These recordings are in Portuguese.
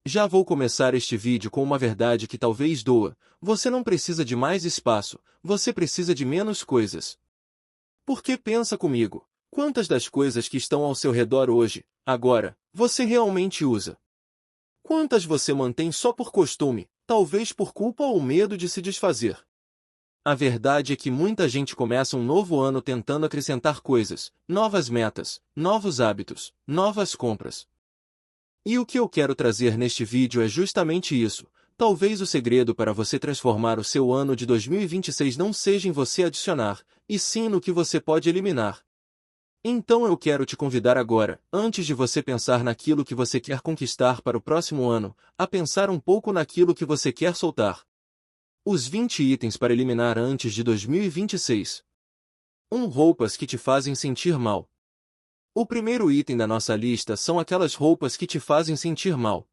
Já vou começar este vídeo com uma verdade que talvez doa. Você não precisa de mais espaço, você precisa de menos coisas. Porque pensa comigo, quantas das coisas que estão ao seu redor hoje, agora, você realmente usa? Quantas você mantém só por costume, talvez por culpa ou medo de se desfazer? A verdade é que muita gente começa um novo ano tentando acrescentar coisas, novas metas, novos hábitos, novas compras. E o que eu quero trazer neste vídeo é justamente isso. Talvez o segredo para você transformar o seu ano de 2026 não seja em você adicionar, e sim no que você pode eliminar. Então eu quero te convidar agora, antes de você pensar naquilo que você quer conquistar para o próximo ano, a pensar um pouco naquilo que você quer soltar. Os 20 itens para eliminar antes de 2026. Roupas que te fazem sentir mal. O primeiro item da nossa lista são aquelas roupas que te fazem sentir mal.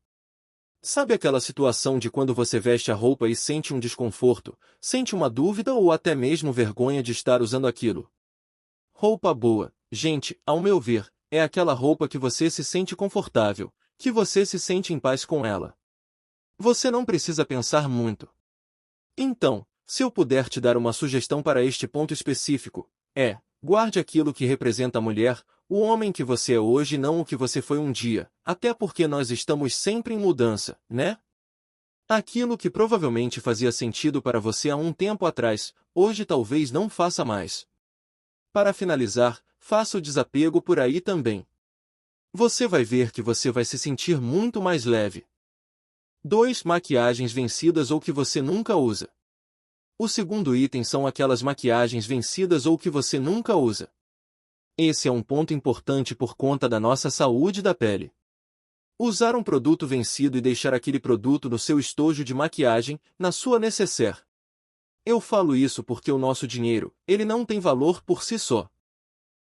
Sabe aquela situação de quando você veste a roupa e sente um desconforto, sente uma dúvida ou até mesmo vergonha de estar usando aquilo? Roupa boa, gente, ao meu ver, é aquela roupa que você se sente confortável, que você se sente em paz com ela. Você não precisa pensar muito. Então, se eu puder te dar uma sugestão para este ponto específico, guarde aquilo que representa a mulher, o homem que você é hoje e não o que você foi um dia, até porque nós estamos sempre em mudança, né? Aquilo que provavelmente fazia sentido para você há um tempo atrás, hoje talvez não faça mais. Para finalizar, faça o desapego por aí também. Você vai ver que você vai se sentir muito mais leve. 2. Maquiagens vencidas ou que você nunca usa. O segundo item são aquelas maquiagens vencidas ou que você nunca usa. Esse é um ponto importante por conta da nossa saúde da pele. Usar um produto vencido e deixar aquele produto no seu estojo de maquiagem, na sua nécessaire. Eu falo isso porque o nosso dinheiro, ele não tem valor por si só.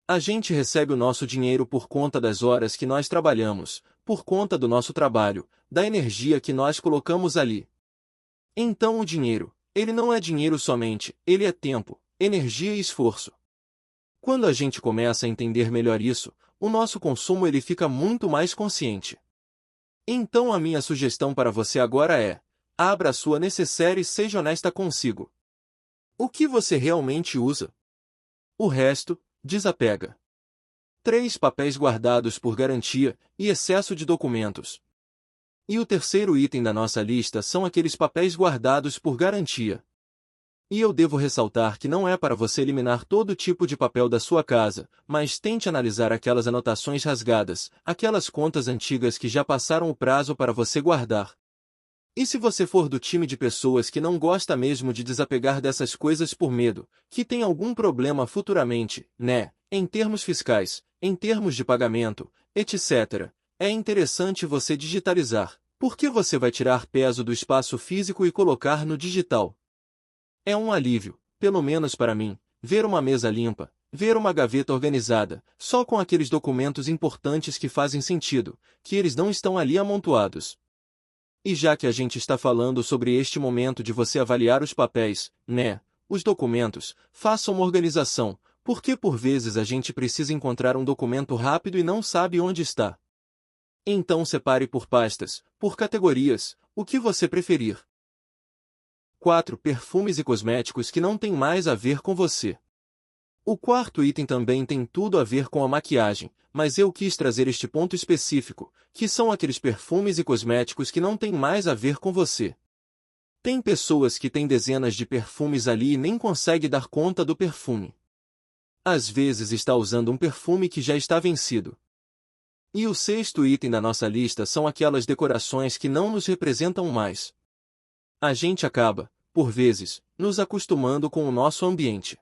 A gente recebe o nosso dinheiro por conta das horas que nós trabalhamos, por conta do nosso trabalho, da energia que nós colocamos ali. Então o dinheiro, ele não é dinheiro somente, ele é tempo, energia e esforço. Quando a gente começa a entender melhor isso, o nosso consumo ele fica muito mais consciente. Então a minha sugestão para você agora é: abra a sua nécessaire e seja honesta consigo. O que você realmente usa? O resto, desapega. 3. Papéis guardados por garantia e excesso de documentos. E o terceiro item da nossa lista são aqueles papéis guardados por garantia. E eu devo ressaltar que não é para você eliminar todo tipo de papel da sua casa, mas tente analisar aquelas anotações rasgadas, aquelas contas antigas que já passaram o prazo para você guardar. E se você for do time de pessoas que não gosta mesmo de desapegar dessas coisas por medo, que tem algum problema futuramente, né, em termos fiscais, em termos de pagamento, etc., é interessante você digitalizar, porque você vai tirar peso do espaço físico e colocar no digital. É um alívio, pelo menos para mim, ver uma mesa limpa, ver uma gaveta organizada, só com aqueles documentos importantes que fazem sentido, que eles não estão ali amontoados. E já que a gente está falando sobre este momento de você avaliar os papéis, né, os documentos, faça uma organização, porque por vezes a gente precisa encontrar um documento rápido e não sabe onde está. Então separe por pastas, por categorias, o que você preferir. 4. Perfumes e cosméticos que não têm mais a ver com você. O quarto item também tem tudo a ver com a maquiagem, mas eu quis trazer este ponto específico, que são aqueles perfumes e cosméticos que não têm mais a ver com você. Tem pessoas que têm dezenas de perfumes ali e nem conseguem dar conta do perfume. Às vezes está usando um perfume que já está vencido. E o sexto item da nossa lista são aquelas decorações que não nos representam mais. A gente acaba, por vezes, nos acostumando com o nosso ambiente.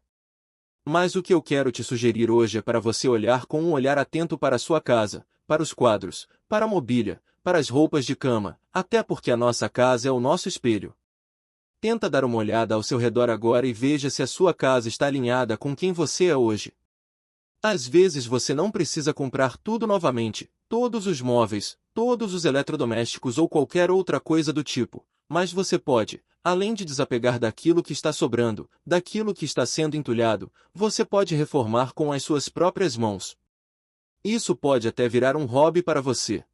Mas o que eu quero te sugerir hoje é para você olhar com um olhar atento para a sua casa, para os quadros, para a mobília, para as roupas de cama, até porque a nossa casa é o nosso espelho. Tenta dar uma olhada ao seu redor agora e veja se a sua casa está alinhada com quem você é hoje. Às vezes você não precisa comprar tudo novamente, todos os móveis, todos os eletrodomésticos ou qualquer outra coisa do tipo, mas você pode, além de desapegar daquilo que está sobrando, daquilo que está sendo entulhado, você pode reformar com as suas próprias mãos. Isso pode até virar um hobby para você.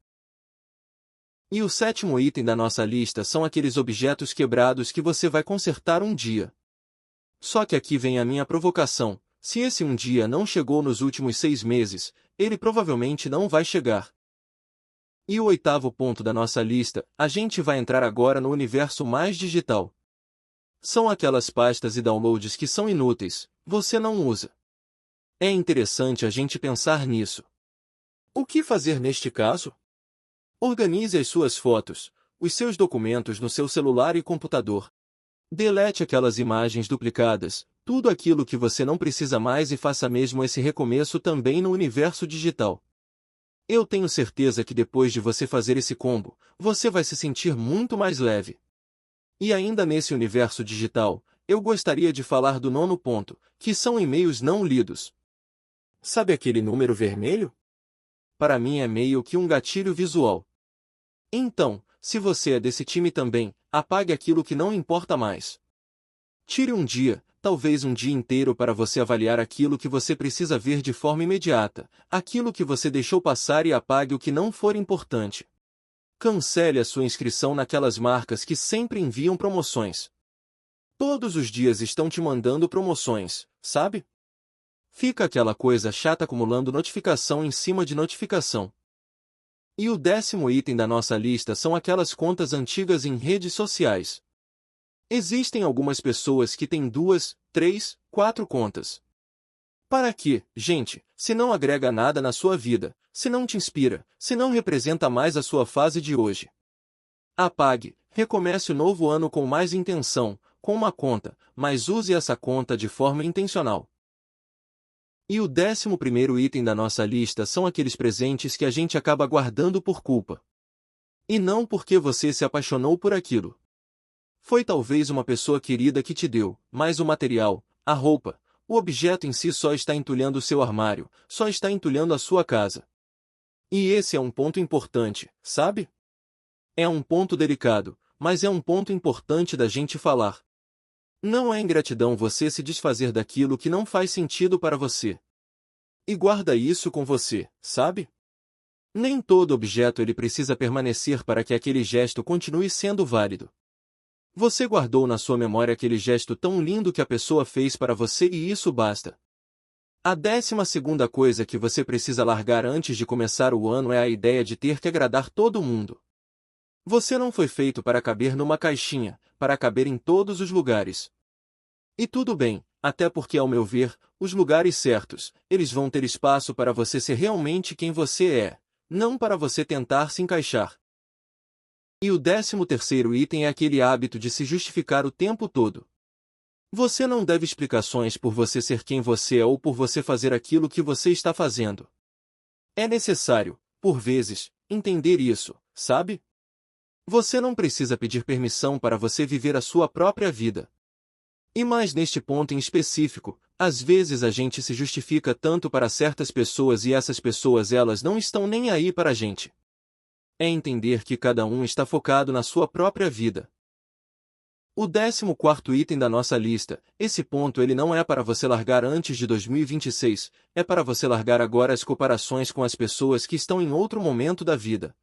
E o sétimo item da nossa lista são aqueles objetos quebrados que você vai consertar um dia. Só que aqui vem a minha provocação: se esse um dia não chegou nos últimos 6 meses, ele provavelmente não vai chegar. E o oitavo ponto da nossa lista, a gente vai entrar agora no universo mais digital. São aquelas pastas e downloads que são inúteis, você não usa. É interessante a gente pensar nisso. O que fazer neste caso? Organize as suas fotos, os seus documentos no seu celular e computador. Delete aquelas imagens duplicadas, tudo aquilo que você não precisa mais, e faça mesmo esse recomeço também no universo digital. Eu tenho certeza que depois de você fazer esse combo, você vai se sentir muito mais leve. E ainda nesse universo digital, eu gostaria de falar do nono ponto, que são e-mails não lidos. Sabe aquele número vermelho? Para mim é meio que um gatilho visual. Então, se você é desse time também, apague aquilo que não importa mais. Tire um dia, talvez um dia inteiro, para você avaliar aquilo que você precisa ver de forma imediata, aquilo que você deixou passar, e apague o que não for importante. Cancele a sua inscrição naquelas marcas que sempre enviam promoções. Todos os dias estão te mandando promoções, sabe? Fica aquela coisa chata acumulando notificação em cima de notificação. E o décimo item da nossa lista são aquelas contas antigas em redes sociais. Existem algumas pessoas que têm 2, 3, 4 contas. Para quê, gente, se não agrega nada na sua vida, se não te inspira, se não representa mais a sua fase de hoje? Apague, recomece o novo ano com mais intenção, com uma conta, mas use essa conta de forma intencional. E o 11º item da nossa lista são aqueles presentes que a gente acaba guardando por culpa. E não porque você se apaixonou por aquilo. Foi talvez uma pessoa querida que te deu, mas o material, a roupa, o objeto em si só está entulhando o seu armário, só está entulhando a sua casa. E esse é um ponto importante, sabe? É um ponto delicado, mas é um ponto importante da gente falar. Não é ingratidão você se desfazer daquilo que não faz sentido para você. E guarda isso com você, sabe? Nem todo objeto ele precisa permanecer para que aquele gesto continue sendo válido. Você guardou na sua memória aquele gesto tão lindo que a pessoa fez para você, e isso basta. A 12ª coisa que você precisa largar antes de começar o ano é a ideia de ter que agradar todo mundo. Você não foi feito para caber numa caixinha, para caber em todos os lugares. E tudo bem, até porque, ao meu ver, os lugares certos, eles vão ter espaço para você ser realmente quem você é, não para você tentar se encaixar. E o 13º item é aquele hábito de se justificar o tempo todo. Você não deve explicações por você ser quem você é ou por você fazer aquilo que você está fazendo. É necessário, por vezes, entender isso, sabe? Você não precisa pedir permissão para você viver a sua própria vida. E mais neste ponto em específico, às vezes a gente se justifica tanto para certas pessoas e essas pessoas elas não estão nem aí para a gente. É entender que cada um está focado na sua própria vida. O 14º item da nossa lista, esse ponto ele não é para você largar antes de 2026, é para você largar agora as comparações com as pessoas que estão em outro momento da vida.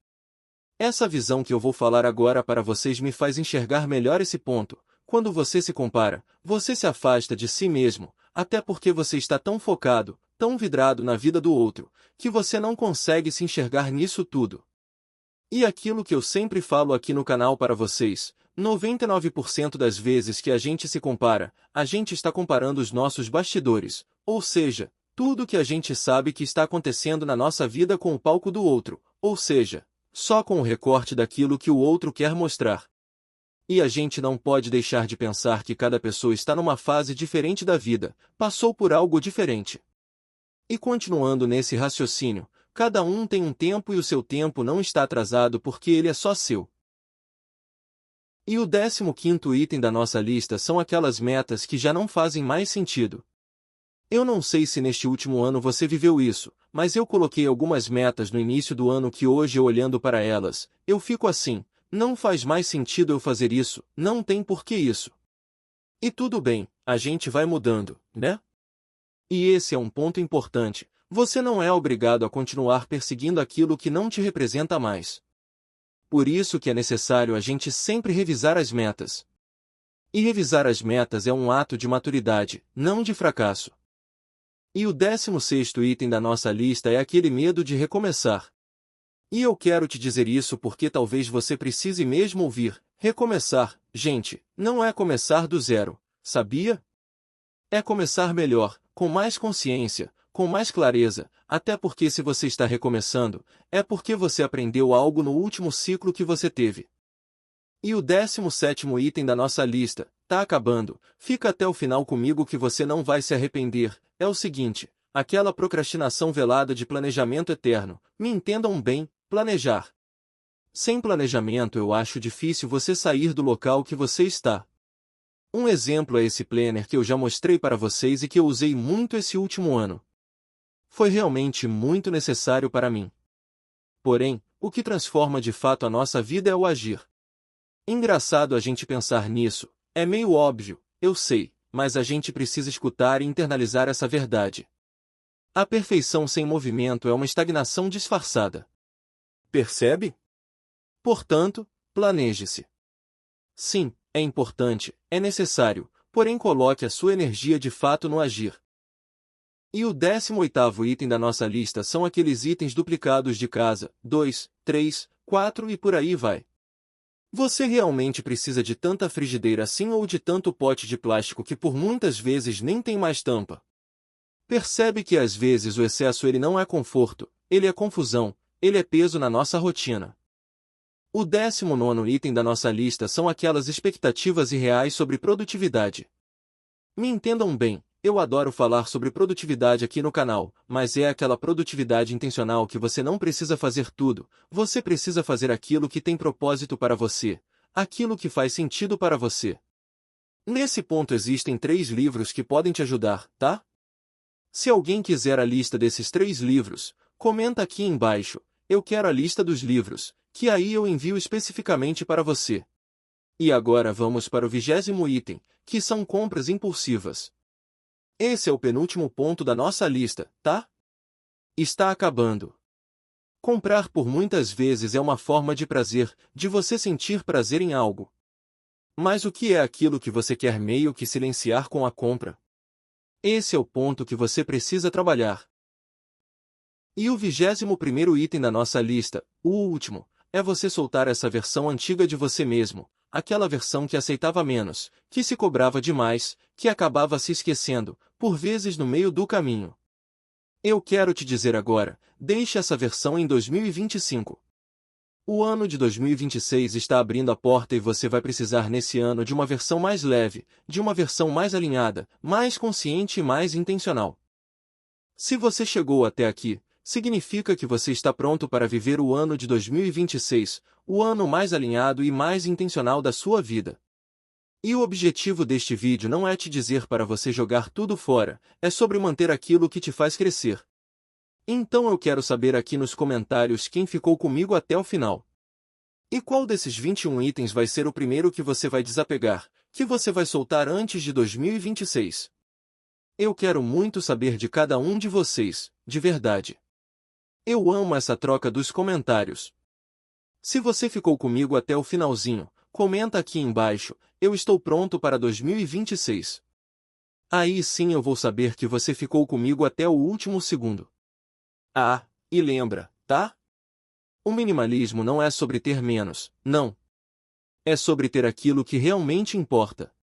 Essa visão que eu vou falar agora para vocês me faz enxergar melhor esse ponto. Quando você se compara, você se afasta de si mesmo, até porque você está tão focado, tão vidrado na vida do outro, que você não consegue se enxergar nisso tudo. E aquilo que eu sempre falo aqui no canal para vocês, 99% das vezes que a gente se compara, a gente está comparando os nossos bastidores, ou seja, tudo que a gente sabe que está acontecendo na nossa vida com o palco do outro, ou seja, só com o recorte daquilo que o outro quer mostrar. E a gente não pode deixar de pensar que cada pessoa está numa fase diferente da vida, passou por algo diferente. E continuando nesse raciocínio, cada um tem um tempo e o seu tempo não está atrasado porque ele é só seu. E o 15º item da nossa lista são aquelas metas que já não fazem mais sentido. Eu não sei se neste último ano você viveu isso, mas eu coloquei algumas metas no início do ano que hoje, olhando para elas, eu fico assim: não faz mais sentido eu fazer isso, não tem porquê isso. E tudo bem, a gente vai mudando, né? E esse é um ponto importante, você não é obrigado a continuar perseguindo aquilo que não te representa mais. Por isso que é necessário a gente sempre revisar as metas. E revisar as metas é um ato de maturidade, não de fracasso. E o 16º item da nossa lista é aquele medo de recomeçar. E eu quero te dizer isso porque talvez você precise mesmo ouvir. Recomeçar, gente, não é começar do zero, sabia? É começar melhor, com mais consciência, com mais clareza, até porque se você está recomeçando, é porque você aprendeu algo no último ciclo que você teve. E o 17º item da nossa lista, tá acabando, fica até o final comigo que você não vai se arrepender, é o seguinte, aquela procrastinação velada de planejamento eterno, me entendam bem, planejar. Sem planejamento eu acho difícil você sair do local que você está. Um exemplo é esse planner que eu já mostrei para vocês e que eu usei muito esse último ano. Foi realmente muito necessário para mim. Porém, o que transforma de fato a nossa vida é o agir. Engraçado a gente pensar nisso, é meio óbvio, eu sei, mas a gente precisa escutar e internalizar essa verdade. A perfeição sem movimento é uma estagnação disfarçada. Percebe? Portanto, planeje-se. Sim, é importante, é necessário, porém coloque a sua energia de fato no agir. E o 18º item da nossa lista são aqueles itens duplicados de casa, 2, 3, 4 e por aí vai. Você realmente precisa de tanta frigideira assim ou de tanto pote de plástico que por muitas vezes nem tem mais tampa? Percebe que às vezes o excesso ele não é conforto, ele é confusão, ele é peso na nossa rotina. O 19º item da nossa lista são aquelas expectativas irreais sobre produtividade. Me entendam bem, eu adoro falar sobre produtividade aqui no canal, mas é aquela produtividade intencional que você não precisa fazer tudo, você precisa fazer aquilo que tem propósito para você, aquilo que faz sentido para você. Nesse ponto existem 3 livros que podem te ajudar, tá? Se alguém quiser a lista desses 3 livros, comenta aqui embaixo, eu quero a lista dos livros, que aí eu envio especificamente para você. E agora vamos para o 20º item, que são compras impulsivas. Esse é o penúltimo ponto da nossa lista, tá? Está acabando. Comprar por muitas vezes é uma forma de prazer, de você sentir prazer em algo. Mas o que é aquilo que você quer meio que silenciar com a compra? Esse é o ponto que você precisa trabalhar. E o 21º item da nossa lista, o último, é você soltar essa versão antiga de você mesmo, aquela versão que aceitava menos, que se cobrava demais, que acabava se esquecendo, por vezes no meio do caminho. Eu quero te dizer agora, deixe essa versão em 2025. O ano de 2026 está abrindo a porta e você vai precisar nesse ano de uma versão mais leve, de uma versão mais alinhada, mais consciente e mais intencional. Se você chegou até aqui, significa que você está pronto para viver o ano de 2026, o ano mais alinhado e mais intencional da sua vida. E o objetivo deste vídeo não é te dizer para você jogar tudo fora, é sobre manter aquilo que te faz crescer. Então eu quero saber aqui nos comentários quem ficou comigo até o final. E qual desses 21 itens vai ser o primeiro que você vai desapegar, que você vai soltar antes de 2026? Eu quero muito saber de cada um de vocês, de verdade. Eu amo essa troca dos comentários. Se você ficou comigo até o finalzinho, comenta aqui embaixo, eu estou pronto para 2026. Aí sim eu vou saber que você ficou comigo até o último segundo. Ah, e lembra, tá? O minimalismo não é sobre ter menos, não. É sobre ter aquilo que realmente importa.